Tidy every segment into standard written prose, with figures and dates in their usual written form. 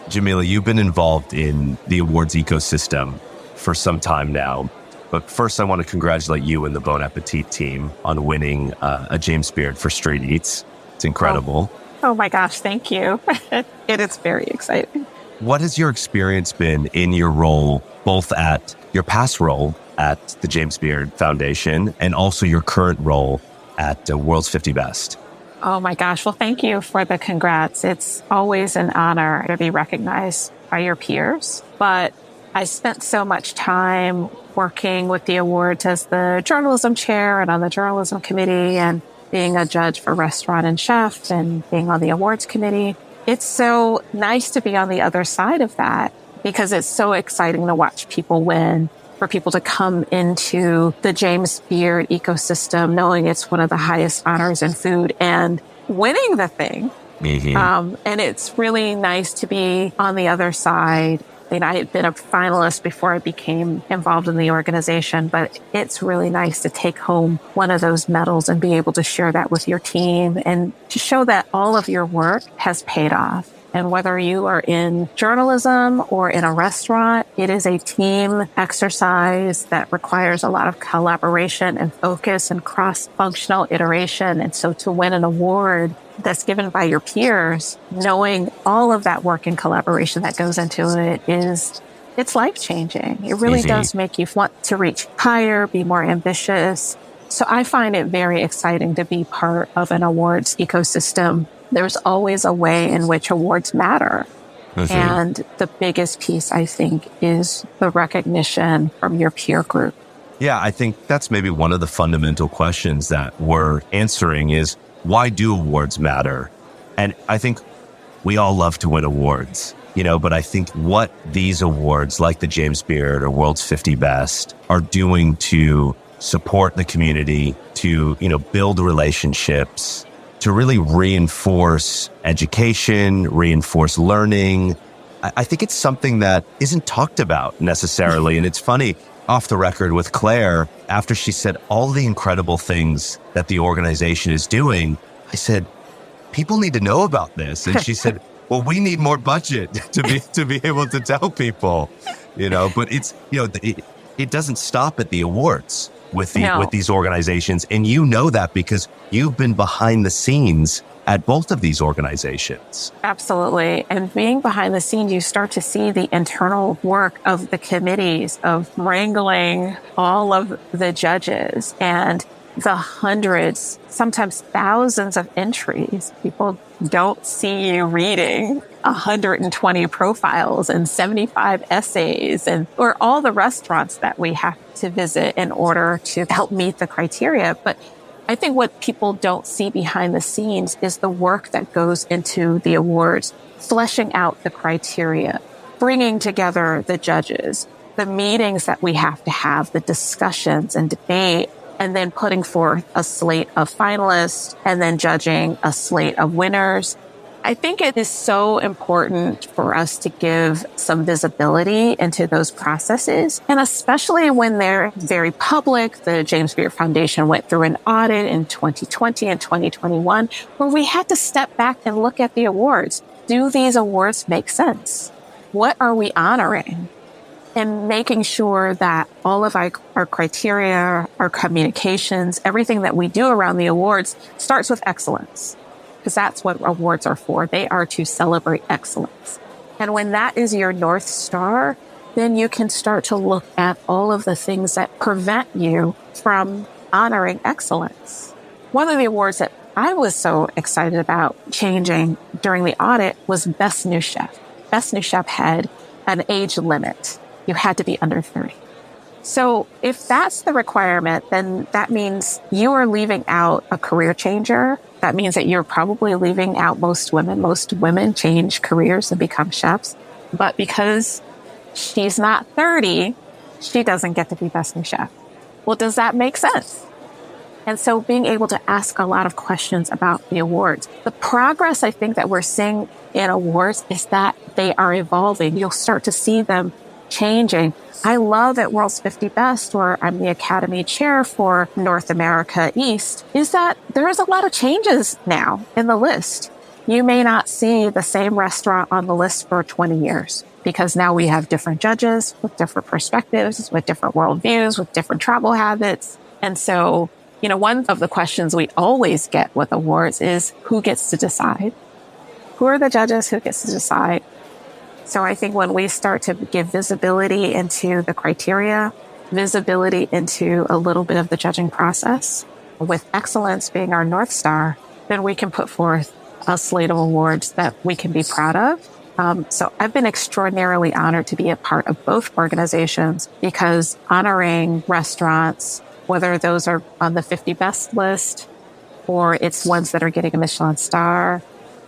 Jamila, you've been involved in the awards ecosystem for some time now. But first, I want to congratulate you and the Bon Appetit team on winning a James Beard for Street Eats. It's incredible. Oh my gosh, thank you. It is very exciting. What has your experience been in your role, both at your past role at the James Beard Foundation and also your current role at World's 50 Best? Oh my gosh. Well, thank you for the congrats. It's always an honor to be recognized by your peers. But I spent so much time working with the awards as the journalism chair and on the journalism committee and being a judge for restaurant and chef and being on the awards committee. It's so nice to be on the other side of that because it's so exciting to watch people win, for people to come into the James Beard ecosystem, knowing it's one of the highest honors in food and winning the thing. Mm-hmm. And it's really nice to be on the other side. I had been a finalist before I became involved in the organization, but it's really nice to take home one of those medals and be able to share that with your team and to show that all of your work has paid off. And whether you are in journalism or in a restaurant, it is a team exercise that requires a lot of collaboration and focus and cross-functional iteration. And so to win an award that's given by your peers, knowing all of that work and collaboration that goes into it it's life-changing. It really does make you want to reach higher, be more ambitious. So I find it very exciting to be part of an awards ecosystem. There's always a way in which awards matter. Mm-hmm. And the biggest piece, I think, is the recognition from your peer group. Yeah, I think that's maybe one of the fundamental questions that we're answering is, why do awards matter? And I think we all love to win awards, but I think what these awards like the James Beard or World's 50 Best are doing to support the community, to, build relationships, to really reinforce education, reinforce learning. I think it's something that isn't talked about necessarily. And it's funny, off the record with Claire, after she said all the incredible things that the organization is doing, I said, people need to know about this. And she said, well, we need more budget to be able to tell people, but it's, it doesn't stop at the awards with these organizations. And that because you've been behind the scenes at both of these organizations. Absolutely. And being behind the scenes, you start to see the internal work of the committees, of wrangling all of the judges and the hundreds, sometimes thousands of entries. People don't see you reading 120 profiles and 75 essays or all the restaurants that we have to visit in order to help meet the criteria. But I think what people don't see behind the scenes is the work that goes into the awards, fleshing out the criteria, bringing together the judges, the meetings that we have to have, the discussions and debate, and then putting forth a slate of finalists and then judging a slate of winners. I think it is so important for us to give some visibility into those processes. And especially when they're very public, the James Beard Foundation went through an audit in 2020 and 2021 where we had to step back and look at the awards. Do these awards make sense? What are we honoring? And making sure that all of our criteria, our communications, everything that we do around the awards starts with excellence. Because that's what awards are for. They are to celebrate excellence. And when that is your North Star, then you can start to look at all of the things that prevent you from honoring excellence. One of the awards that I was so excited about changing during the audit was Best New Chef. Best New Chef had an age limit. You had to be under 30. So if that's the requirement, then that means you are leaving out a career changer. That means that you're probably leaving out most women. Most women change careers and become chefs. But because she's not 30, she doesn't get to be Best New Chef. Well, does that make sense? And so being able to ask a lot of questions about the awards. The progress I think that we're seeing in awards is that they are evolving. You'll start to see them changing. I love at World's 50 Best, where I'm the Academy Chair for North America East, is that there is a lot of changes now in the list. you may not see the same restaurant on the list for 20 years because now we have different judges with different perspectives, with different worldviews, with different travel habits. And so, one of the questions we always get with awards is who gets to decide? Who are the judges? Who gets to decide? So I think when we start to give visibility into the criteria, visibility into a little bit of the judging process, with excellence being our North Star, then we can put forth a slate of awards that we can be proud of. So I've been extraordinarily honored to be a part of both organizations because honoring restaurants, whether those are on the 50 best list or it's ones that are getting a Michelin star,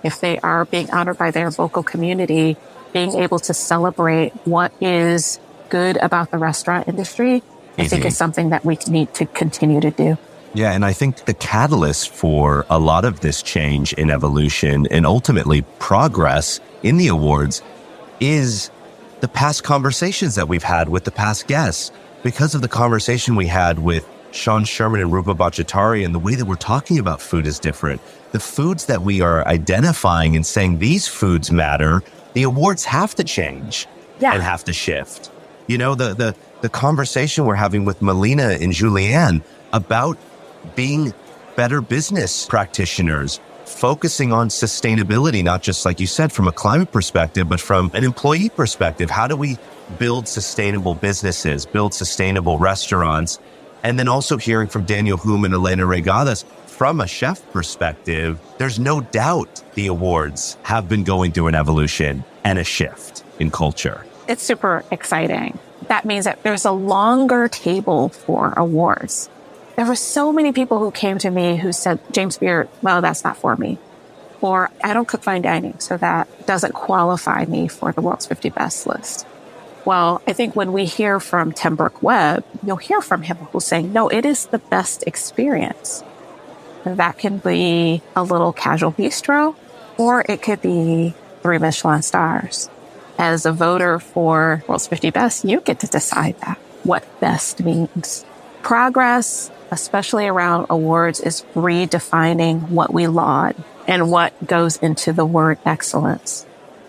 if they are being honored by their local community, being able to celebrate what is good about the restaurant industry, I think is something that we need to continue to do. Yeah, and I think the catalyst for a lot of this change in evolution and ultimately progress in the awards is the past conversations that we've had with the past guests. Because of the conversation we had with Sean Sherman and Rupa Bhattacharya and the way that we're talking about food is different. The foods that we are identifying and saying these foods matter, the awards have to change and have to shift. The conversation we're having with Melina and Julianne about being better business practitioners, focusing on sustainability, not just like you said, from a climate perspective, but from an employee perspective. How do we build sustainable businesses, build sustainable restaurants? And then also hearing from Daniel Hume and Elena Regadas from a chef perspective, there's no doubt the awards have been going through an evolution and a shift in culture. It's super exciting. That means that there's a longer table for awards. There were so many people who came to me who said, James Beard, well, that's not for me. Or I don't cook fine dining, so that doesn't qualify me for the world's 50 best list. Well, I think when we hear from Tim Brooke-Webb, you'll hear from him who's saying, no, it is the best experience. And that can be a little casual bistro, or it could be 3 Michelin stars. As a voter for World's 50 Best, you get to decide that, what best means. Progress, especially around awards, is redefining what we laud and what goes into the word excellence.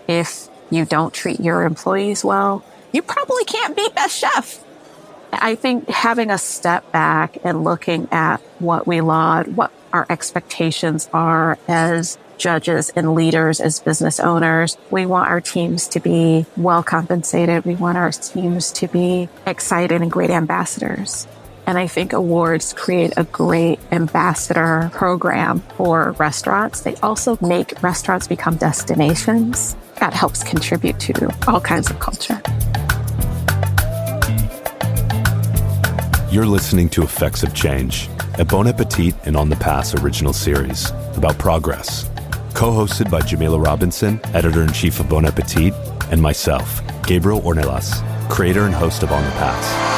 If you don't treat your employees well, you probably can't be best chef. I think having a step back and looking at what we laud, what our expectations are as judges and leaders, as business owners. We want our teams to be well compensated. We want our teams to be excited and great ambassadors. And I think awards create a great ambassador program for restaurants. They also make restaurants become destinations. That helps contribute to all kinds of culture. You're listening to Effects of Change, a Bon Appetit and On the Pass original series about progress, co-hosted by Jamila Robinson, editor-in-chief of Bon Appetit, and myself, Gabriel Ornelas, creator and host of On the Pass.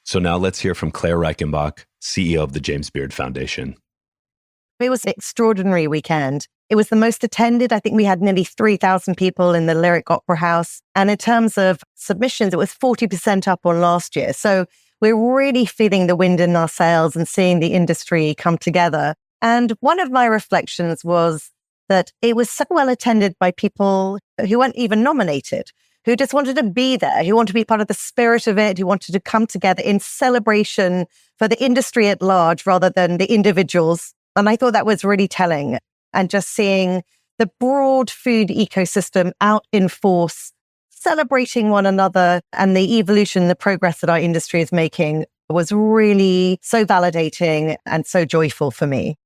So now let's hear from Clare Reichenbach, CEO of the James Beard Foundation. It was an extraordinary weekend. It was the most attended. I think we had nearly 3,000 people in the Lyric Opera House. And in terms of submissions, it was 40% up on last year. So we're really feeling the wind in our sails and seeing the industry come together. And one of my reflections was that it was so well attended by people who weren't even nominated, who just wanted to be there, who wanted to be part of the spirit of it, who wanted to come together in celebration for the industry at large rather than the individuals. And I thought that was really telling. And just seeing the broad food ecosystem out in force, celebrating one another and the evolution, the progress that our industry is making was really so validating and so joyful for me.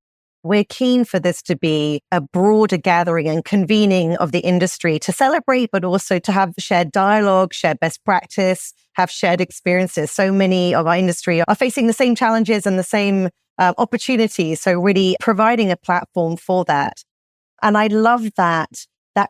We're keen for this to be a broader gathering and convening of the industry to celebrate, but also to have shared dialogue, shared best practice, have shared experiences. So many of our industry are facing the same challenges and the same opportunities. So really providing a platform for that. And I love that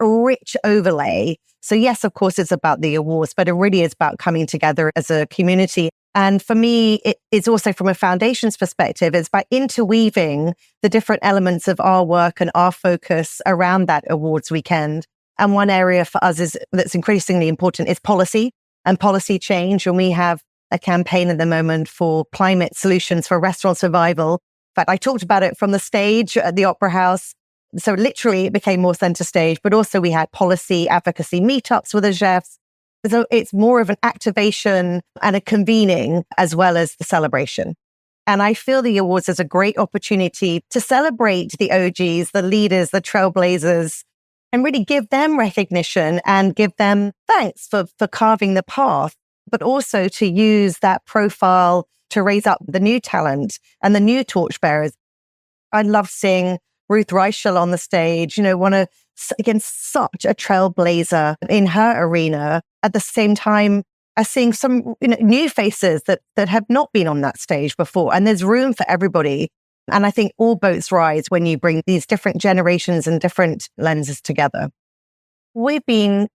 rich overlay. So yes, of course, it's about the awards, but it really is about coming together as a community. And for me, it is also from a foundation's perspective, it's by interweaving the different elements of our work and our focus around that awards weekend. And one area for us that's increasingly important is policy and policy change. And we have a campaign at the moment for climate solutions for restaurant survival. In fact, I talked about it from the stage at the Opera House. So literally it became more center stage, but also we had policy advocacy meetups with the chefs. So it's more of an activation and a convening as well as the celebration. And I feel the awards is a great opportunity to celebrate the OGs, the leaders, the trailblazers, and really give them recognition and give them thanks for carving the path, but also to use that profile to raise up the new talent and the new torchbearers. I love seeing Ruth Reichel on the stage, again, such a trailblazer in her arena. At the same time, as seeing some new faces that have not been on that stage before. And there's room for everybody. And I think all boats rise when you bring these different generations and different lenses together. We've been,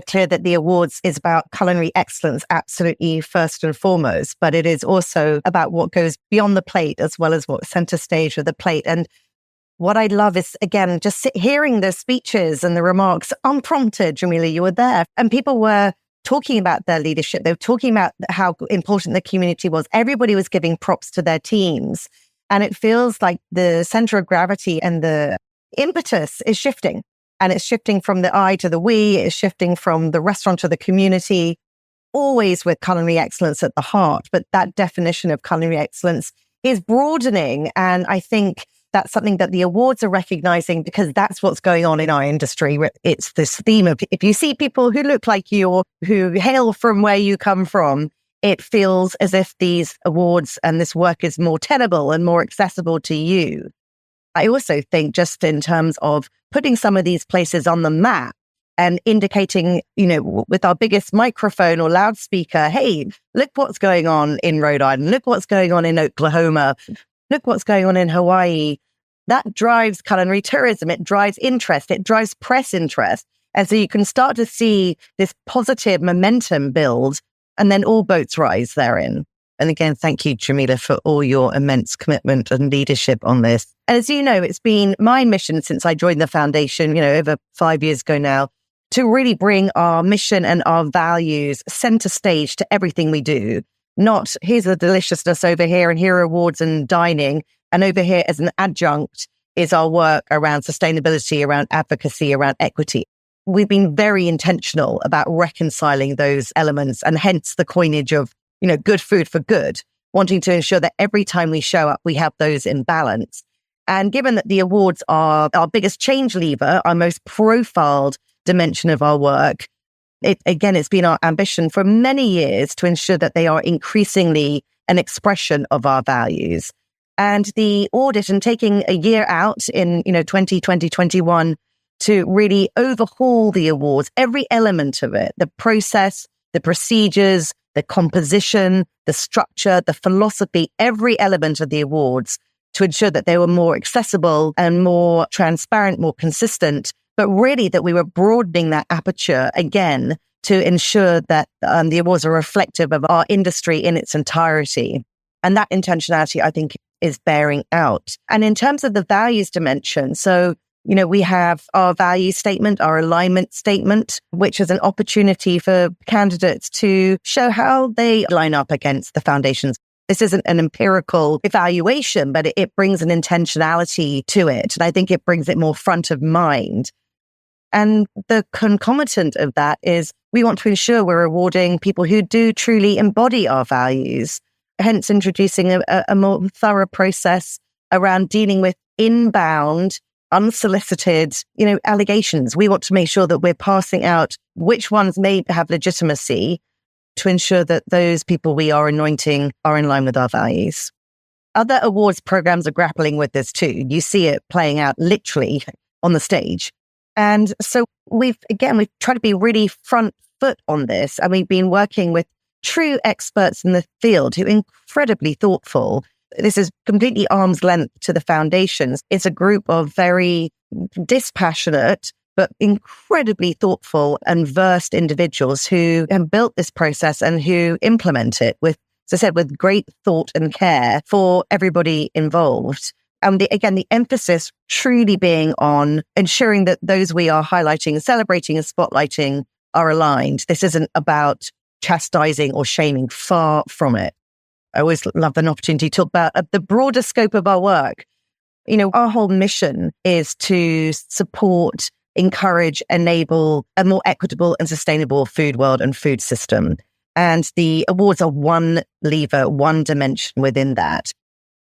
clear that the awards is about culinary excellence, absolutely first and foremost, but it is also about what goes beyond the plate as well as what's center stage of the plate. And what I love is, again, just hearing the speeches and the remarks unprompted. Jamila, you were there, and people were talking about their leadership. They were talking about how important the community was. Everybody was giving props to their teams. And it feels like the center of gravity and the impetus is shifting. And it's shifting from the I to the we. It's shifting from the restaurant to the community, always with culinary excellence at the heart. But that definition of culinary excellence is broadening. And I think that's something that the awards are recognizing, because that's what's going on in our industry. It's this theme of, if you see people who look like you or who hail from where you come from, it feels as if these awards and this work is more tenable and more accessible to you. I also think, just in terms of putting some of these places on the map and indicating, with our biggest microphone or loudspeaker, hey, look what's going on in Rhode Island, look what's going on in Oklahoma, look what's going on in Hawaii. That drives culinary tourism. It drives interest. It drives press interest. And so you can start to see this positive momentum build, and then all boats rise therein. And again, thank you, Jamila, for all your immense commitment and leadership on this. And as you know, it's been my mission since I joined the foundation, over 5 years ago now, to really bring our mission and our values center stage to everything we do. Not, here's the deliciousness over here and here are awards and dining. And over here as an adjunct is our work around sustainability, around advocacy, around equity. We've been very intentional about reconciling those elements, and hence the coinage of, good food for good, wanting to ensure that every time we show up, we have those in balance. And given that the awards are our biggest change lever, our most profiled dimension of our work, it's been our ambition for many years to ensure that they are increasingly an expression of our values. And the audit, and taking a year out in 2021 to really overhaul the awards, every element of it, the process, the procedures, the composition, the structure, the philosophy, every element of the awards, to ensure that they were more accessible and more transparent, more consistent, but really that we were broadening that aperture again to ensure that the awards are reflective of our industry in its entirety. And that intentionality, I think, is bearing out. And in terms of the values dimension, so, we have our value statement, our alignment statement, which is an opportunity for candidates to show how they line up against the foundation's. This isn't an empirical evaluation, but it brings an intentionality to it. And I think it brings it more front of mind. And the concomitant of that is we want to ensure we're rewarding people who do truly embody our values, hence introducing a more thorough process around dealing with inbound, unsolicited, allegations. We want to make sure that we're passing out which ones may have legitimacy to ensure that those people we are anointing are in line with our values. Other awards programs are grappling with this too. You see it playing out literally on the stage. And so we've tried to be really front foot on this. And we've been working with true experts in the field who are incredibly thoughtful. This is completely arm's length to the foundations. It's a group of very dispassionate, but incredibly thoughtful and versed individuals who have built this process and who implement it with, as I said, with great thought and care for everybody involved. And again, the emphasis truly being on ensuring that those we are highlighting, celebrating and spotlighting are aligned. This isn't about chastising or shaming, far from it. I always love an opportunity to talk about the broader scope of our work. Our whole mission is to support, encourage, enable a more equitable and sustainable food world and food system. And the awards are one lever, one dimension within that.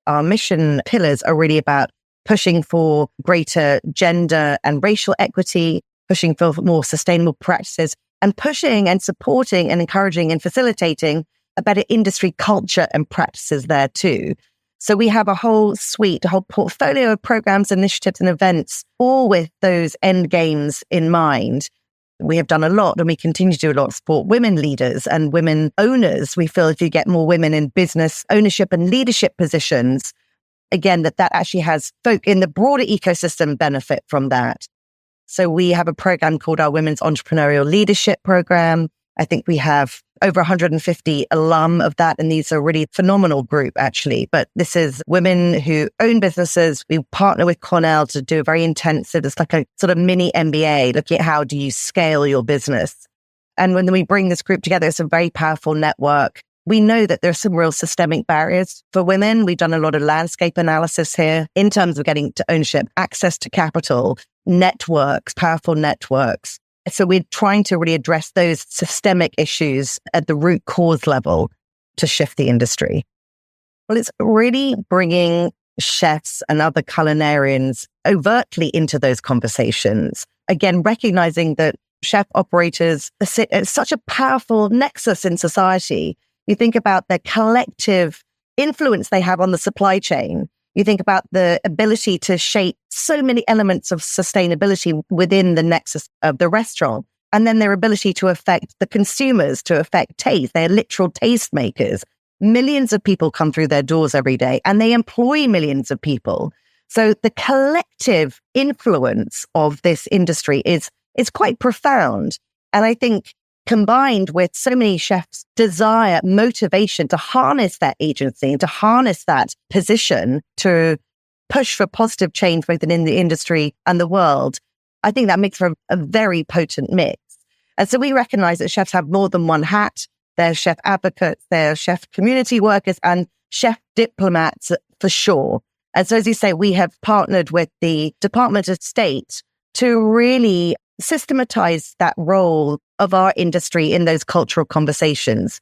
Our mission pillars are really about pushing for greater gender and racial equity, pushing for more sustainable practices, and pushing and supporting and encouraging and facilitating a better industry culture and practices there too. So we have a whole suite, a whole portfolio of programs, initiatives, and events, all with those end games in mind. We have done a lot, and we continue to do a lot to support women leaders and women owners. We feel if you get more women in business ownership and leadership positions, again, that actually has folk in the broader ecosystem benefit from that. So we have a program called our Women's Entrepreneurial Leadership Program. I think we have over 150 alum of that, and these are really phenomenal group, actually. But this is women who own businesses. We partner with Cornell to do a very intensive, it's like a sort of mini MBA, looking at how do you scale your business. And when we bring this group together, it's a very powerful network. We know that there are some real systemic barriers for women. We've done a lot of landscape analysis here in terms of getting to ownership, access to capital, networks, powerful networks. So we're trying to really address those systemic issues at the root cause level to shift the industry. Well, it's really bringing chefs and other culinarians overtly into those conversations. Again, recognizing that chef operators sit at such a powerful nexus in society. You think about the collective influence they have on the supply chain. You think about the ability to shape so many elements of sustainability within the nexus of the restaurant, and then their ability to affect the consumers, to affect taste. They're literal taste makers. Millions of people come through their doors every day, and they employ millions of people. So the collective influence of this industry is quite profound. And I think combined with so many chefs' desire, motivation to harness that agency and to harness that position to push for positive change both in the industry and the world, I think that makes for a very potent mix. And so we recognize that chefs have more than one hat. They're chef advocates, they're chef community workers, and chef diplomats for sure. And so, as you say, we have partnered with the Department of State to really systematize that role of our industry in those cultural conversations.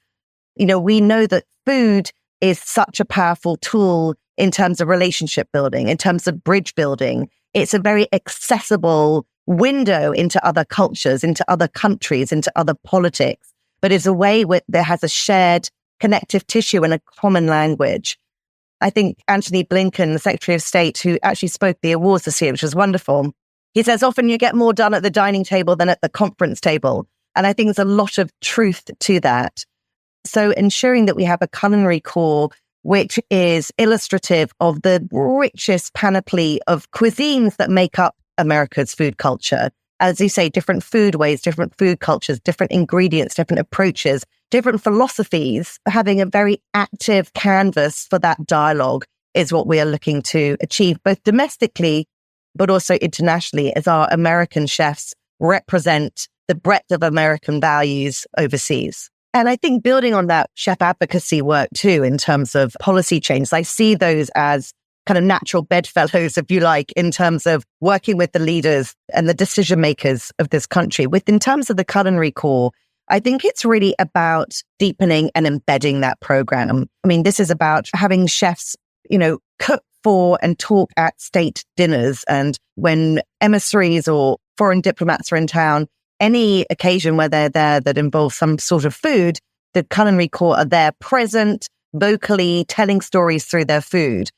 We know that food is such a powerful tool in terms of relationship building, in terms of bridge building. It's a very accessible window into other cultures, into other countries, into other politics, but it's a way that has a shared connective tissue and a common language. I think Antony Blinken, the Secretary of State, who actually spoke at the awards this year, which was wonderful, he says, often you get more done at the dining table than at the conference table. And I think there's a lot of truth to that. So ensuring that we have a culinary core, which is illustrative of the richest panoply of cuisines that make up America's food culture. As you say, different food ways, different food cultures, different ingredients, different approaches, different philosophies. Having a very active canvas for that dialogue is what we are looking to achieve, both domestically but also internationally, as our American chefs represent the breadth of American values overseas. And I think building on that chef advocacy work too, in terms of policy change, I see those as kind of natural bedfellows, if you like, in terms of working with the leaders and the decision makers of this country. In terms of the culinary core, I think it's really about deepening and embedding that program. I mean, this is about having chefs, cook for and talk at state dinners. And when emissaries or foreign diplomats are in town, any occasion where they're there that involves some sort of food, the culinary core are there present, vocally telling stories through their food.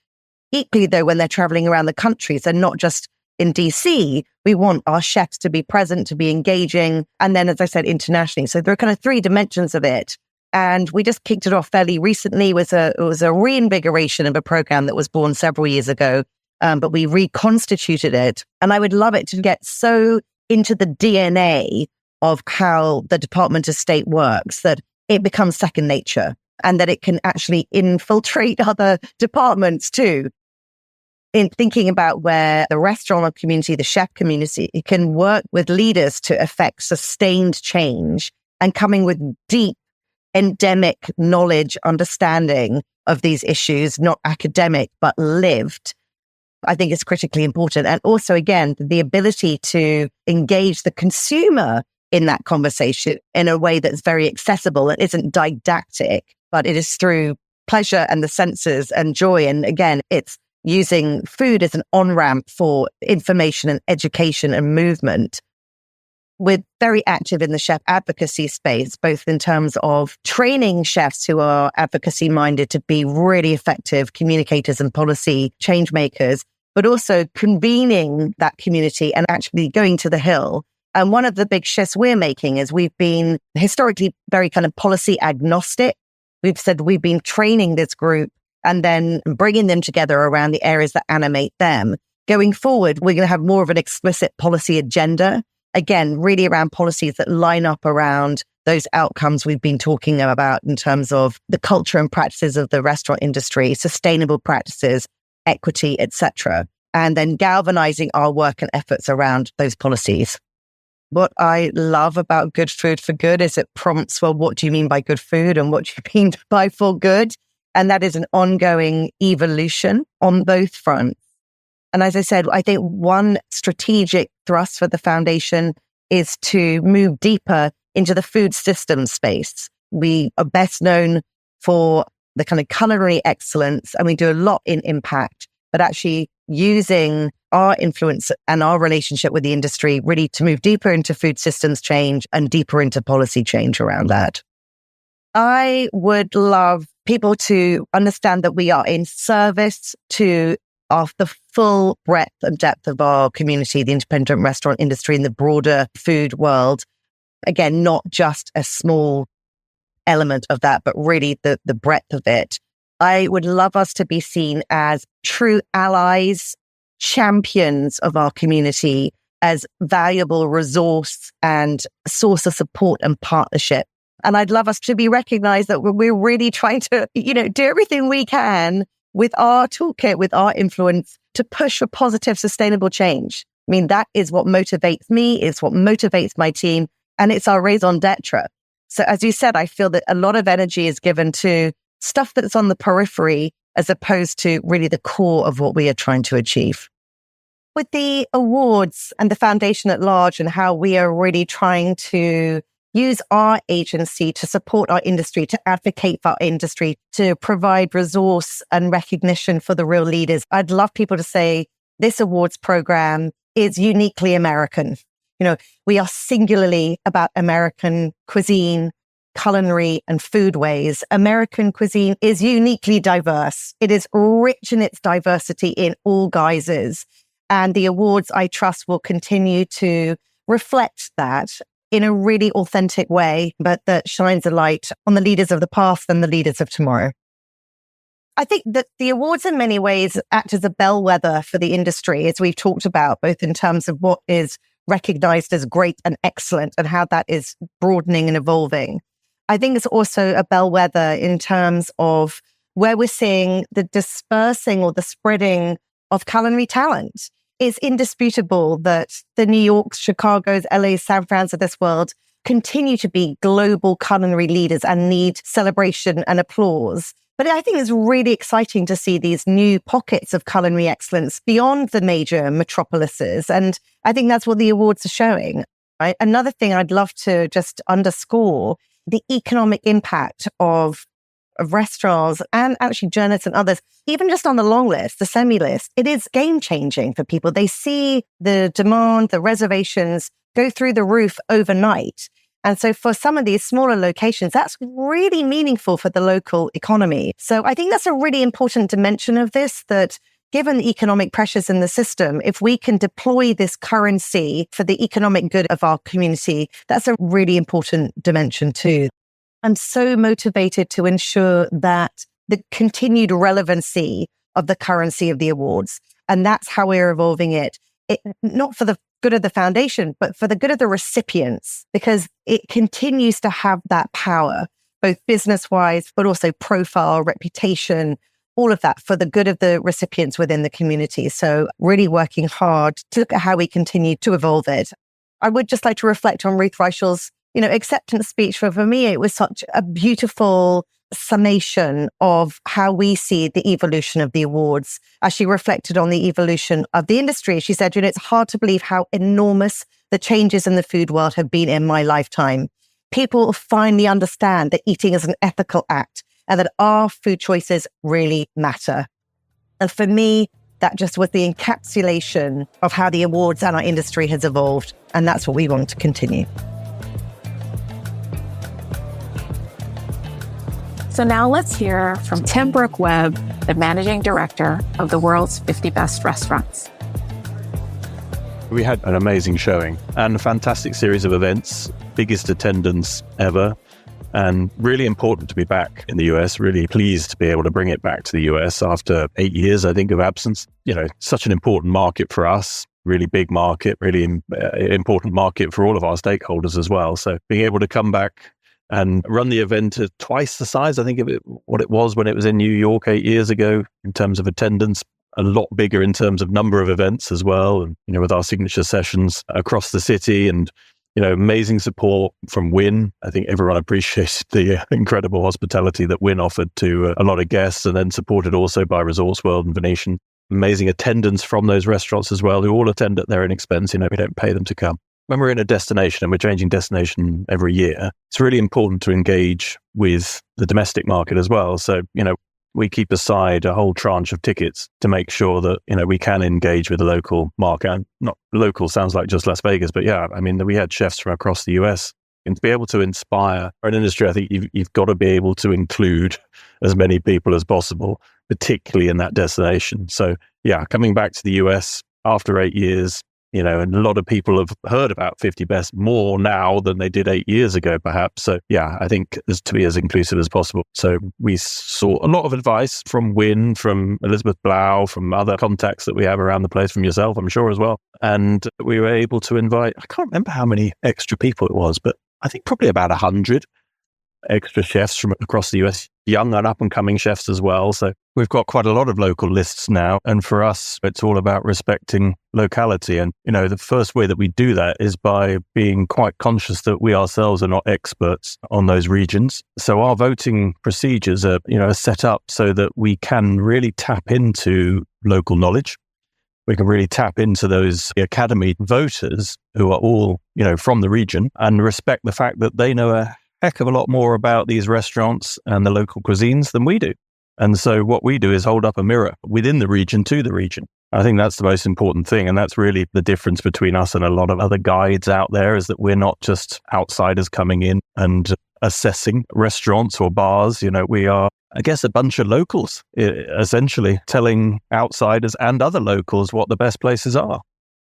Equally, though, when they're traveling around the country, so not just in DC, we want our chefs to be present, to be engaging. And then, as I said, internationally. So there are kind of three dimensions of it. And we just kicked it off fairly recently. It was a reinvigoration of a program that was born several years ago, but we reconstituted it. And I would love it to get so into the DNA of how the Department of State works that it becomes second nature and that it can actually infiltrate other departments too. in thinking about where the restaurant community, the chef community, it can work with leaders to affect sustained change and coming with deep endemic knowledge, understanding of these issues, not academic, but lived, I think is critically important. And also, again, the ability to engage the consumer in that conversation in a way that's very accessible and isn't didactic, but it is through pleasure and the senses and joy. And again, it's using food as an on-ramp for information and education and movement. We're very active in the chef advocacy space, both in terms of training chefs who are advocacy minded to be really effective communicators and policy change makers, but also convening that community and actually going to the Hill. And one of the big shifts we're making is we've been historically very kind of policy agnostic. We've said we've been training this group and then bringing them together around the areas that animate them. Going forward, we're going to have more of an explicit policy agenda. Again, really around policies that line up around those outcomes we've been talking about in terms of the culture and practices of the restaurant industry, sustainable practices, equity, etc. And then galvanizing our work and efforts around those policies. What I love about Good Food for Good is it prompts, well, what do you mean by good food and what do you mean by for good? And that is an ongoing evolution on both fronts. And as I said, I think one strategic thrust for the foundation is to move deeper into the food systems space. We are best known for the kind of culinary excellence, and we do a lot in impact, but actually using our influence and our relationship with the industry really to move deeper into food systems change and deeper into policy change around that. I would love people to understand that we are in service to of the full breadth and depth of our community, the independent restaurant industry and the broader food world. Again, not just a small element of that, but really the breadth of it. I would love us to be seen as true allies, champions of our community, as valuable resource and source of support and partnership. And I'd love us to be recognized that we're really trying to, do everything we can with our toolkit, with our influence to push for positive, sustainable change. I mean, that is what motivates me, is what motivates my team, and it's our raison d'etre. So as you said, I feel that a lot of energy is given to stuff that's on the periphery as opposed to really the core of what we are trying to achieve. With the awards and the foundation at large and how we are really trying to use our agency to support our industry, to advocate for our industry, to provide resource and recognition for the real leaders. I'd love people to say this awards program is uniquely American. We are singularly about American cuisine, culinary and foodways. American cuisine is uniquely diverse. It is rich in its diversity in all guises. And the awards, I trust, will continue to reflect that in a really authentic way, but that shines a light on the leaders of the past and the leaders of tomorrow. I think that the awards in many ways act as a bellwether for the industry, as we've talked about, both in terms of what is recognized as great and excellent and how that is broadening and evolving. I think it's also a bellwether in terms of where we're seeing the dispersing or the spreading of culinary talent. It's indisputable that the New Yorks, Chicago's, LA's, San Fran's of this world continue to be global culinary leaders and need celebration and applause. But I think it's really exciting to see these new pockets of culinary excellence beyond the major metropolises. And I think that's what the awards are showing. Right? Another thing I'd love to just underscore, the economic impact of restaurants and actually journalists and others, even just on the long list, the semi-list, it is game-changing for people. They see the demand, the reservations go through the roof overnight. And so for some of these smaller locations, that's really meaningful for the local economy. So I think that's a really important dimension of this, that given the economic pressures in the system, if we can deploy this currency for the economic good of our community, that's a really important dimension too. I'm so motivated to ensure that the continued relevancy of the currency of the awards. And that's how we're evolving it, not for the good of the foundation, but for the good of the recipients, because it continues to have that power, both business-wise, but also profile, reputation, all of that for the good of the recipients within the community. So really working hard to look at how we continue to evolve it. I would just like to reflect on Ruth Reichel's, acceptance speech. For me, it was such a beautiful summation of how we see the evolution of the awards. As she reflected on the evolution of the industry, she said, it's hard to believe how enormous the changes in the food world have been in my lifetime. People finally understand that eating is an ethical act and that our food choices really matter. And for me, that just was the encapsulation of how the awards and our industry has evolved. And that's what we want to continue. So now let's hear from Tim Brooke-Webb, the managing director of the world's 50 best restaurants. We had an amazing showing and a fantastic series of events, biggest attendance ever, and really important to be back in the US. Really pleased to be able to bring it back to the US after 8 years, I think, of absence. Such an important market for us, really big market, really important market for all of our stakeholders as well. So being able to come back and run the event at twice the size, I think, of what it was when it was in New York 8 years ago in terms of attendance, a lot bigger in terms of number of events as well. And, with our signature sessions across the city and, amazing support from Wynn. I think everyone appreciated the incredible hospitality that Wynn offered to a lot of guests, and then supported also by Resorts World and Venetian. Amazing attendance from those restaurants as well, who all attend at their own expense. We don't pay them to come. When we're in a destination, and we're changing destination every year, it's really important to engage with the domestic market as well. So, we keep aside a whole tranche of tickets to make sure that, we can engage with the local market. And not local sounds like just Las Vegas, but yeah, we had chefs from across the US. And to be able to inspire an industry, I think you've got to be able to include as many people as possible, particularly in that destination. So yeah, coming back to the US after 8 years, and a lot of people have heard about 50 Best more now than they did 8 years ago, perhaps. So yeah, I think is to be as inclusive as possible. So we saw a lot of advice from Wynn, from Elizabeth Blau, from other contacts that we have around the place, from yourself, I'm sure, as well. And we were able to invite, I can't remember how many extra people it was, but I think probably about 100 extra chefs from across the US, young and up and coming chefs as well. So we've got quite a lot of local lists now. And for us, it's all about respecting locality. And, the first way that we do that is by being quite conscious that we ourselves are not experts on those regions. So our voting procedures are, set up so that we can really tap into local knowledge. We can really tap into those academy voters who are all, from the region, and respect the fact that they know a heck of a lot more about these restaurants and the local cuisines than we do. And so what we do is hold up a mirror within the region to the region. I think that's the most important thing. And that's really the difference between us and a lot of other guides out there, is that we're not just outsiders coming in and assessing restaurants or bars. We are, I guess, a bunch of locals, essentially telling outsiders and other locals what the best places are.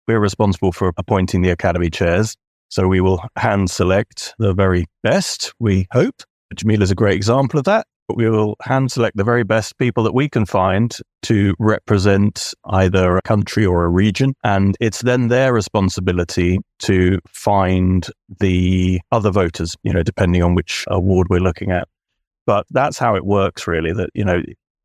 We're responsible for appointing the academy chairs. So we will hand select the very best, we hope. Jamila is a great example of that. But we will hand select the very best people that we can find to represent either a country or a region. And it's then their responsibility to find the other voters, depending on which award we're looking at. But that's how it works, really, that,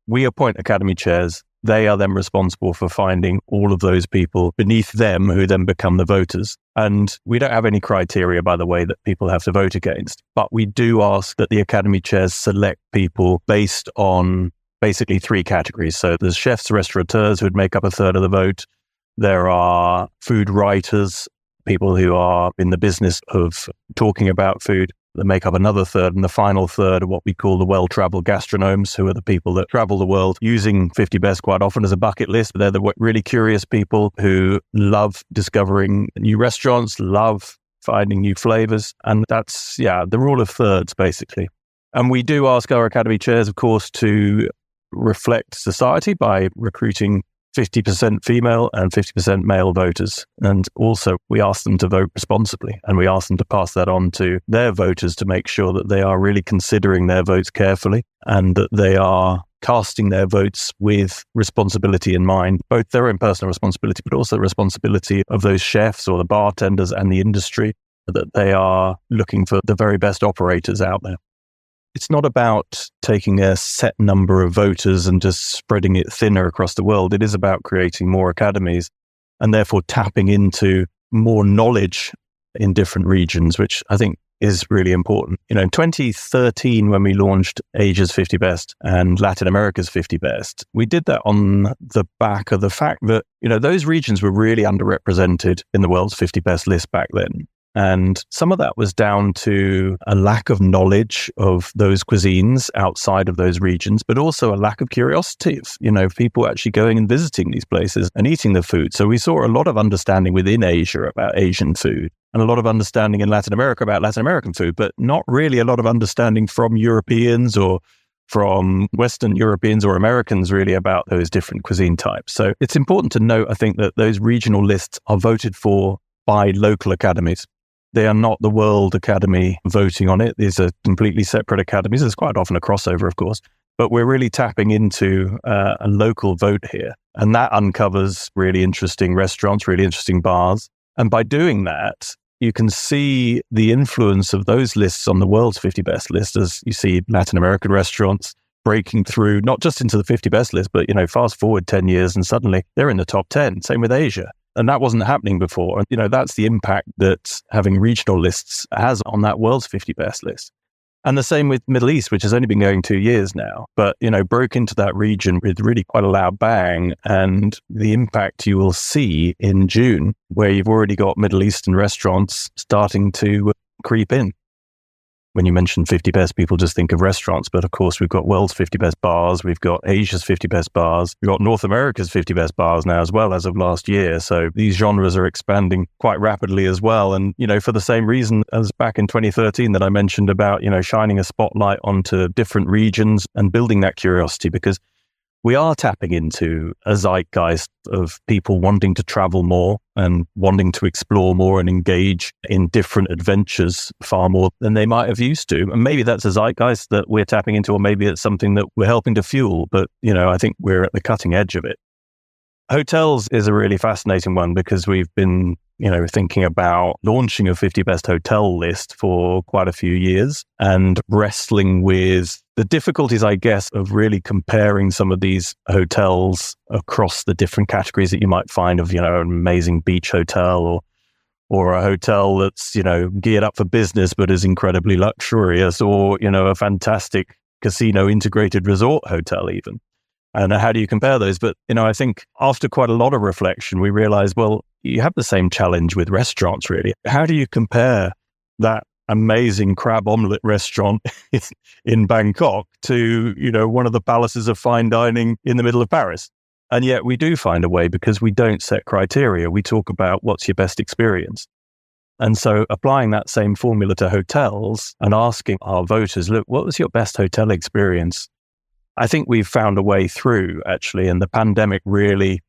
we appoint academy chairs. They are then responsible for finding all of those people beneath them who then become the voters. And we don't have any criteria, by the way, that people have to vote against. But we do ask that the academy chairs select people based on basically 3 categories. So there's chefs, restaurateurs who would make up a third of the vote. There are food writers, people who are in the business of talking about food, that make up another third. And the final third are what we call the well-traveled gastronomes, who are the people that travel the world using 50 Best quite often as a bucket list. They're the really curious people who love discovering new restaurants, love finding new flavors. And that's, the rule of thirds, basically. And we do ask our academy chairs, of course, to reflect society by recruiting 50% female and 50% male voters. And also we ask them to vote responsibly, and we ask them to pass that on to their voters to make sure that they are really considering their votes carefully and that they are casting their votes with responsibility in mind, both their own personal responsibility, but also the responsibility of those chefs or the bartenders and the industry, that they are looking for the very best operators out there. it's not about taking a set number of voters and just spreading it thinner across the world. It is about creating more academies and therefore tapping into more knowledge in different regions, which I think is really important. In 2013, when we launched Asia's 50 Best and Latin America's 50 Best, we did that on the back of the fact that, those regions were really underrepresented in the world's 50 Best list back then. And some of that was down to a lack of knowledge of those cuisines outside of those regions, but also a lack of curiosity of, people actually going and visiting these places and eating the food. So we saw a lot of understanding within Asia about Asian food and a lot of understanding in Latin America about Latin American food, but not really a lot of understanding from Europeans or from Western Europeans or Americans really about those different cuisine types. So it's important to note, I think, that those regional lists are voted for by local academies. They are not the World Academy voting on it. These are completely separate academies. There's quite often a crossover, of course, but we're really tapping into a local vote here. And that uncovers really interesting restaurants, really interesting bars. And by doing that, you can see the influence of those lists on the world's 50 best list as you see Latin American restaurants breaking through, not just into the 50 best list, but, fast forward 10 years and suddenly they're in the top 10. Same with Asia. And that wasn't happening before. And, that's the impact that having regional lists has on that world's 50 best list. And the same with Middle East, which has only been going 2 years now, but, broke into that region with really quite a loud bang. And the impact you will see in June, where you've already got Middle Eastern restaurants starting to creep in. When you mention 50 best, people just think of restaurants. But of course, we've got world's 50 best bars. We've got Asia's 50 best bars. We've got North America's 50 best bars now as well as of last year. So these genres are expanding quite rapidly as well. And, for the same reason as back in 2013 that I mentioned about, shining a spotlight onto different regions and building that curiosity, because we are tapping into a zeitgeist of people wanting to travel more and wanting to explore more and engage in different adventures far more than they might have used to. And maybe that's a zeitgeist that we're tapping into, or maybe it's something that we're helping to fuel. But, I think we're at the cutting edge of it. Hotels is a really fascinating one because we've been, thinking about launching a 50 best hotel list for quite a few years and wrestling with the difficulties, I guess, of really comparing some of these hotels across the different categories that you might find of, an amazing beach hotel or a hotel that's, geared up for business but is incredibly luxurious, or, a fantastic casino integrated resort hotel even. And how do you compare those? But, I think after quite a lot of reflection, we realized, well, you have the same challenge with restaurants, really. How do you compare that amazing crab omelette restaurant in Bangkok to, one of the palaces of fine dining in the middle of Paris? And yet we do find a way because we don't set criteria. We talk about what's your best experience. And so applying that same formula to hotels and asking our voters, look, what was your best hotel experience? I think we've found a way through, actually, and the pandemic really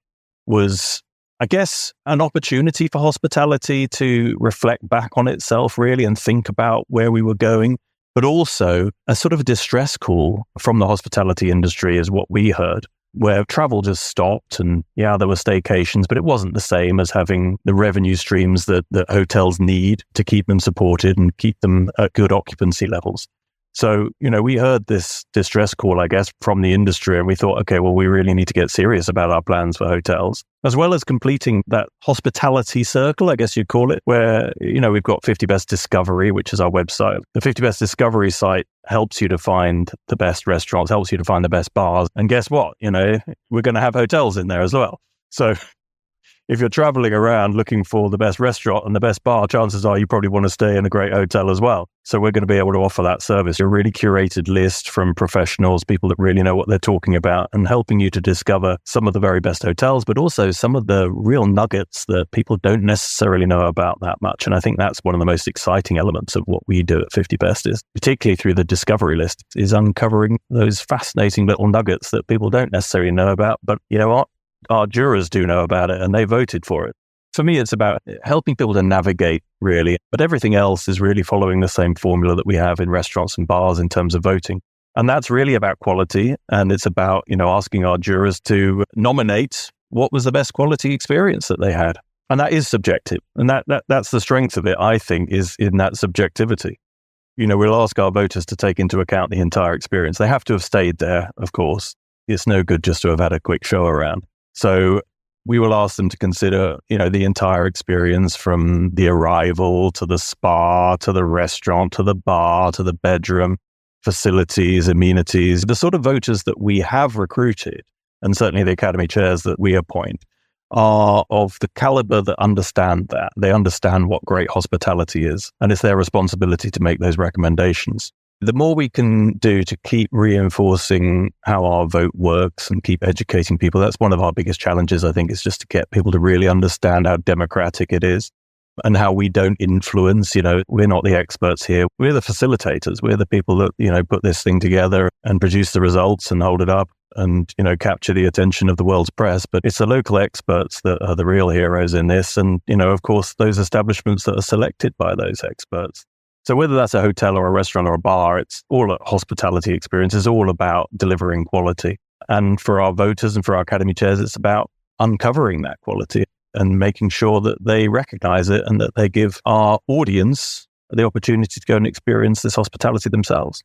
was, I guess, an opportunity for hospitality to reflect back on itself, really, and think about where we were going, but also a sort of a distress call from the hospitality industry is what we heard, where travel just stopped and, yeah, there were staycations, but it wasn't the same as having the revenue streams that hotels need to keep them supported and keep them at good occupancy levels. So, we heard this distress call, I guess, from the industry, and we thought, okay, well, we really need to get serious about our plans for hotels, as well as completing that hospitality circle, I guess you'd call it, where, we've got 50 Best Discovery, which is our website. The 50 Best Discovery site helps you to find the best restaurants, helps you to find the best bars. And guess what? We're going to have hotels in there as well. So if you're traveling around looking for the best restaurant and the best bar, chances are you probably want to stay in a great hotel as well. So we're going to be able to offer that service, a really curated list from professionals, people that really know what they're talking about, and helping you to discover some of the very best hotels, but also some of the real nuggets that people don't necessarily know about that much. And I think that's one of the most exciting elements of what we do at 50 Best is, particularly through the discovery list, is uncovering those fascinating little nuggets that people don't necessarily know about. But you know what? Our jurors do know about it and they voted for it. For me, it's about helping people to navigate, really. But everything else is really following the same formula that we have in restaurants and bars in terms of voting. And that's really about quality. And it's about, asking our jurors to nominate what was the best quality experience that they had. And that is subjective. And that's the strength of it, I think, is in that subjectivity. we'll ask our voters to take into account the entire experience. They have to have stayed there, of course. It's no good just to have had a quick show around. So we will ask them to consider, the entire experience from the arrival to the spa, to the restaurant, to the bar, to the bedroom, facilities, amenities. The sort of voters that we have recruited, and certainly the Academy chairs that we appoint, are of the caliber that understand that. They understand what great hospitality is, and it's their responsibility to make those recommendations. The more we can do to keep reinforcing how our vote works and keep educating people, that's one of our biggest challenges, I think, is just to get people to really understand how democratic it is and how we don't influence. We're not the experts here. We're the facilitators. We're the people that, put this thing together and produce the results and hold it up and, capture the attention of the world's press. But it's the local experts that are the real heroes in this. And, of course, those establishments that are selected by those experts. So whether that's a hotel or a restaurant or a bar, it's all a hospitality experience. It's all about delivering quality. And for our voters and for our Academy chairs, it's about uncovering that quality and making sure that they recognize it and that they give our audience the opportunity to go and experience this hospitality themselves.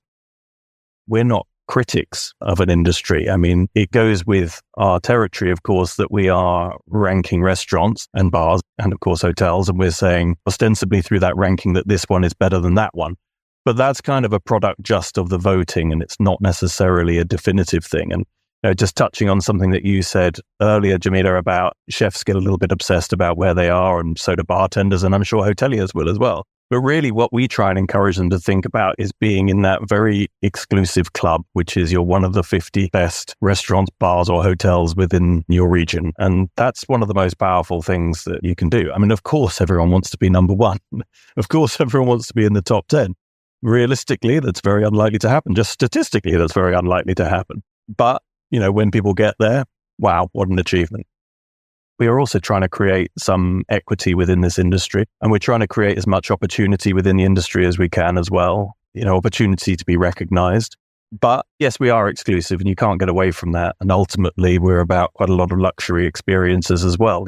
We're not critics of an industry. I mean, it goes with our territory, of course, that we are ranking restaurants and bars and, of course, hotels. And we're saying ostensibly through that ranking that this one is better than that one. But that's kind of a product just of the voting, and it's not necessarily a definitive thing. And just touching on something that you said earlier, Jamila, about chefs get a little bit obsessed about where they are, and so do bartenders, and I'm sure hoteliers will as well. But really what we try and encourage them to think about is being in that very exclusive club, which is you're one of the 50 best restaurants, bars or hotels within your region. And that's one of the most powerful things that you can do. I mean, of course, everyone wants to be number one. Of course, everyone wants to be in the top 10. Realistically, that's very unlikely to happen. Just statistically, that's very unlikely to happen. But, when people get there, wow, what an achievement. We are also trying to create some equity within this industry, and we're trying to create as much opportunity within the industry as we can as well, opportunity to be recognized. But yes, we are exclusive and you can't get away from that. And ultimately, we're about quite a lot of luxury experiences as well.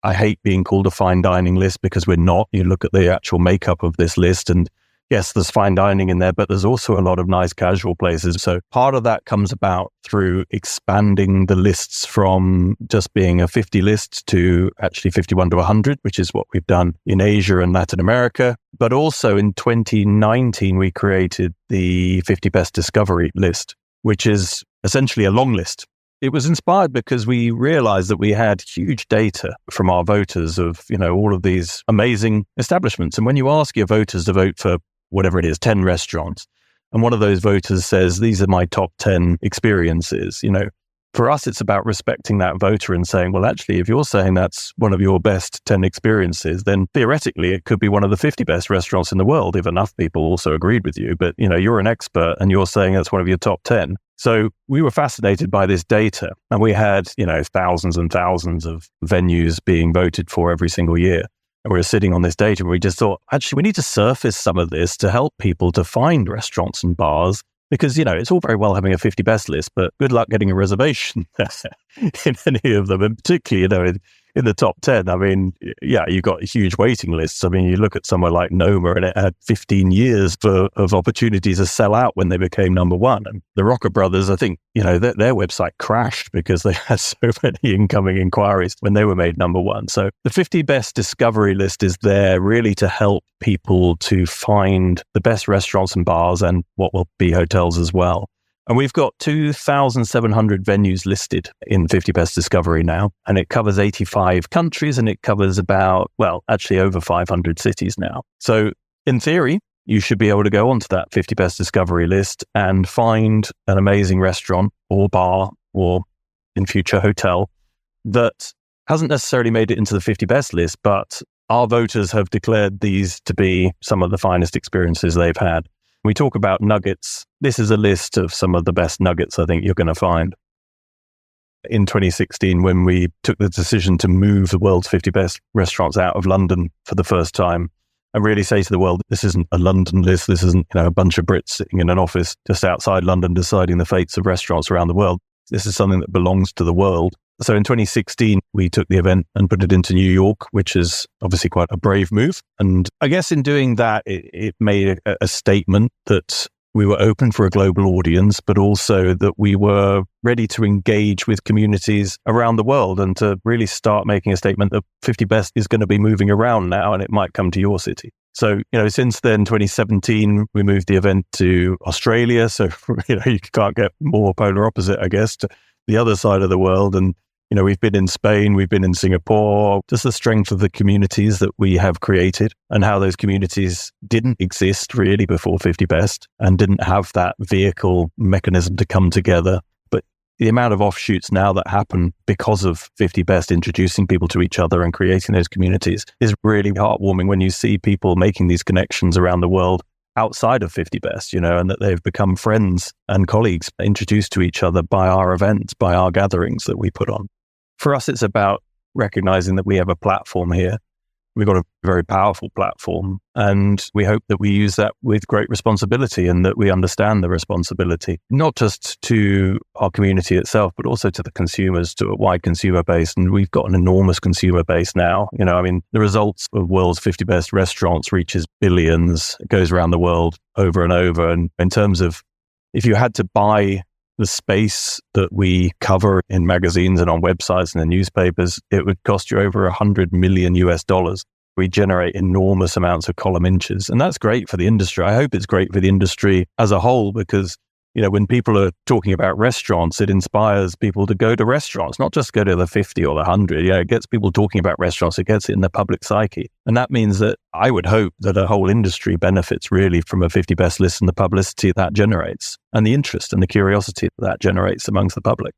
I hate being called a fine dining list because we're not. You look at the actual makeup of this list and yes, there's fine dining in there, but there's also a lot of nice casual places. So part of that comes about through expanding the lists from just being a 50 list to actually 51 to 100, which is what we've done in Asia and Latin America. But also in 2019, we created the 50 Best Discovery list, which is essentially a long list. It was inspired because we realized that we had huge data from our voters of, all of these amazing establishments. And when you ask your voters to vote for whatever it is, 10 restaurants, and one of those voters says, these are my top 10 experiences, for us, it's about respecting that voter and saying, well, actually, if you're saying that's one of your best 10 experiences, then theoretically, it could be one of the 50 best restaurants in the world if enough people also agreed with you. But, you're an expert and you're saying that's one of your top 10. So we were fascinated by this data, and we had, thousands and thousands of venues being voted for every single year. And we were sitting on this data and we just thought, actually, we need to surface some of this to help people to find restaurants and bars because, it's all very well having a 50 best list, but good luck getting a reservation in any of them. And particularly, in the top 10, I mean, yeah, you've got huge waiting lists. I mean, you look at somewhere like Noma and it had 15 years of opportunity to sell out when they became number one. And the Rocker Brothers, I think, their website crashed because they had so many incoming inquiries when they were made number one. So the 50 Best Discovery list is there really to help people to find the best restaurants and bars and what will be hotels as well. And we've got 2,700 venues listed in 50 Best Discovery now, and it covers 85 countries and it covers about, actually over 500 cities now. So in theory, you should be able to go onto that 50 Best Discovery list and find an amazing restaurant or bar or in future hotel that hasn't necessarily made it into the 50 Best list, but our voters have declared these to be some of the finest experiences they've had. We talk about nuggets. This is a list of some of the best nuggets I think you're going to find. In 2016, when we took the decision to move the world's 50 best restaurants out of London for the first time, and really say to the world, this isn't a London list, this isn't a bunch of Brits sitting in an office just outside London deciding the fates of restaurants around the world. This is something that belongs to the world. So in 2016, we took the event and put it into New York, which is obviously quite a brave move. And I guess in doing that, it made a statement that we were open for a global audience, but also that we were ready to engage with communities around the world and to really start making a statement that 50 Best is going to be moving around now and it might come to your city. So, since then, 2017, we moved the event to Australia. So, you can't get more polar opposite, I guess, to the other side of the world. And we've been in Spain, we've been in Singapore, just the strength of the communities that we have created and how those communities didn't exist really before 50 Best and didn't have that vehicle mechanism to come together. But the amount of offshoots now that happen because of 50 Best introducing people to each other and creating those communities is really heartwarming when you see people making these connections around the world outside of 50 Best, and that they've become friends and colleagues introduced to each other by our events, by our gatherings that we put on. For us, it's about recognizing that we have a platform here. We've got a very powerful platform, and we hope that we use that with great responsibility and that we understand the responsibility, not just to our community itself, but also to the consumers, to a wide consumer base. And we've got an enormous consumer base now. The results of world's 50 Best restaurants reaches billions. It goes around the world over and over. And in terms of, if you had to buy the space that we cover in magazines and on websites and in newspapers, it would cost you over $100 million US. We generate enormous amounts of column inches, and that's great for the industry. I hope it's great for the industry as a whole because, when people are talking about restaurants, it inspires people to go to restaurants, not just go to the 50 or the 100. It gets people talking about restaurants. It gets it in the public psyche. And that means that I would hope that a whole industry benefits really from a 50 Best list and the publicity that generates and the interest and the curiosity that generates amongst the public.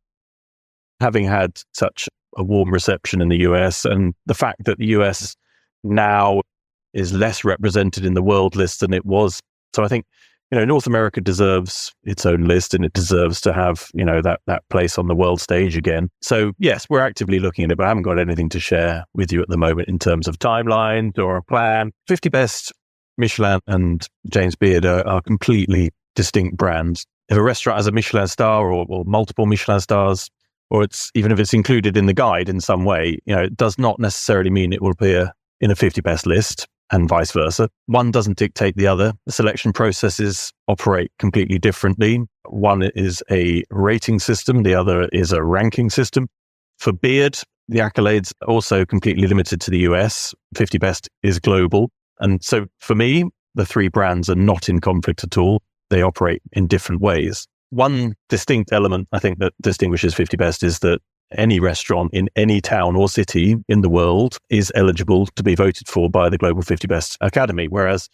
Having had such a warm reception in the US and the fact that the US now is less represented in the world list than it was. So I think, North America deserves its own list and it deserves to have, that place on the world stage again. So yes, we're actively looking at it, but I haven't got anything to share with you at the moment in terms of timelines or a plan. 50 Best, Michelin and James Beard are completely distinct brands. If a restaurant has a Michelin star or multiple Michelin stars, or even if it's included in the guide in some way, it does not necessarily mean it will appear in a 50 Best list. And vice versa. One doesn't dictate the other. The selection processes operate completely differently. One is a rating system, the other is a ranking system. For Beard, the accolades are also completely limited to the US. 50 Best is global. And so for me, the three brands are not in conflict at all. They operate in different ways. One distinct element I think that distinguishes 50 Best is that any restaurant in any town or city in the world is eligible to be voted for by the Global 50 Best Academy, whereas,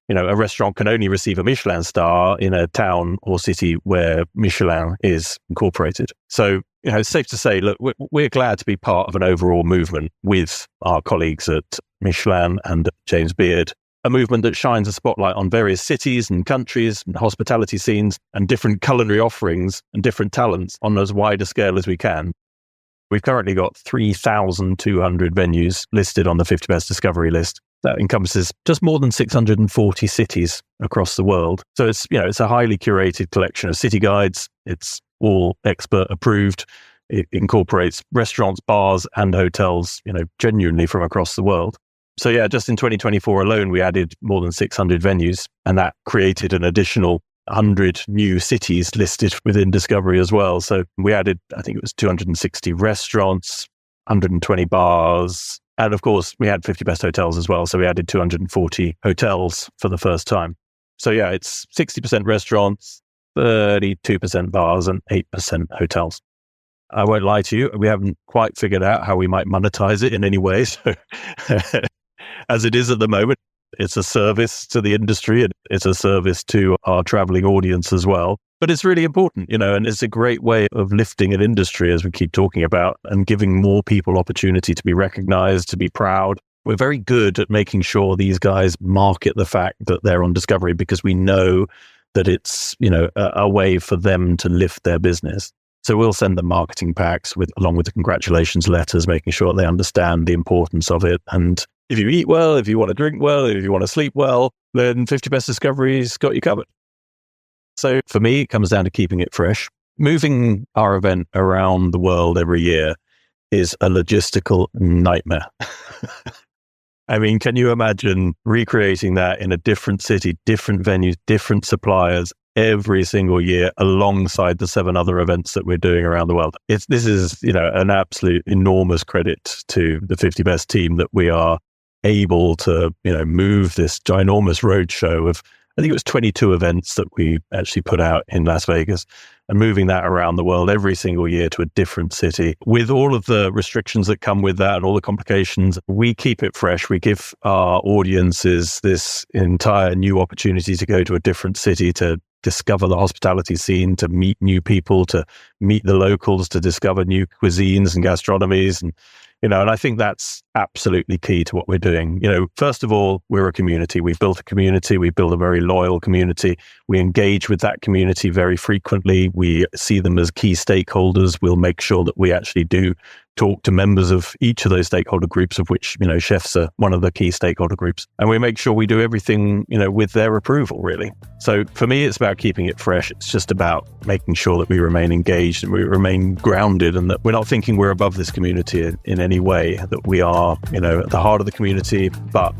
a restaurant can only receive a Michelin star in a town or city where Michelin is incorporated. So, it's safe to say, look, we're glad to be part of an overall movement with our colleagues at Michelin and James Beard, a movement that shines a spotlight on various cities and countries and hospitality scenes and different culinary offerings and different talents on as wide a scale as we can. We've currently got 3,200 venues listed on the 50 Best Discovery list. That encompasses just more than 640 cities across the world. So it's a highly curated collection of city guides. It's all expert approved. It incorporates restaurants, bars, and hotels, genuinely from across the world. So yeah, just in 2024 alone, we added more than 600 venues, and that created an additional 100 new cities listed within Discovery as well. So we added, I think it was 260 restaurants, 120 bars, and of course we had 50 Best hotels as well. So we added 240 hotels for the first time. So yeah, it's 60% restaurants, 32% bars, and 8% hotels. I won't lie to you, we haven't quite figured out how we might monetize it in any way. So as it is at the moment, it's a service to the industry and it's a service to our traveling audience as well. But it's really important, and it's a great way of lifting an industry, as we keep talking about, and giving more people opportunity to be recognized, to be proud. We're very good at making sure these guys market the fact that they're on Discovery because we know that it's, a way for them to lift their business. So we'll send them marketing packs along with the congratulations letters, making sure they understand the importance of it. And if you eat well, if you want to drink well, if you want to sleep well, then 50 Best Discovery's got you covered. So for me, it comes down to keeping it fresh. Moving our event around the world every year is a logistical nightmare. I mean, can you imagine recreating that in a different city, different venues, different suppliers every single year alongside the 7 other events that we're doing around the world? This is, an absolute enormous credit to the 50 Best team that we are able to, move this ginormous roadshow of, I think it was 22 events that we actually put out in Las Vegas, and moving that around the world every single year to a different city. With all of the restrictions that come with that and all the complications, we keep it fresh. We give our audiences this entire new opportunity to go to a different city, to discover the hospitality scene, to meet new people, to meet the locals, to discover new cuisines and gastronomies. And I think that's absolutely key to what we're doing. First of all, we're a community. We've built a community. We build a very loyal community. We engage with that community very frequently. We see them as key stakeholders. We'll make sure that we actually do talk to members of each of those stakeholder groups, of which, chefs are one of the key stakeholder groups. And we make sure we do everything, with their approval, really. So for me, it's about keeping it fresh. It's just about making sure that we remain engaged and we remain grounded, and that we're not thinking we're above this community in any way, that we are, at the heart of the community. But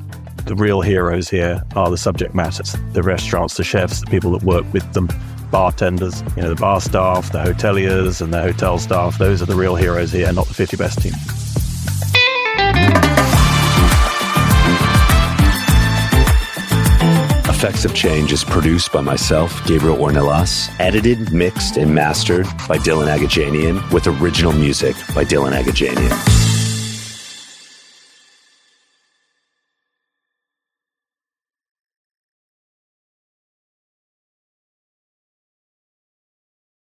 the real heroes here are the subject matters, the restaurants, the chefs, the people that work with them, bartenders, the bar staff, the hoteliers and the hotel staff. Those are the real heroes here, not the 50 Best team. Effects of Change is produced by myself, Gabriel Ornelas, edited, mixed, and mastered by Dylan Agajanian, with original music by Dylan Agajanian.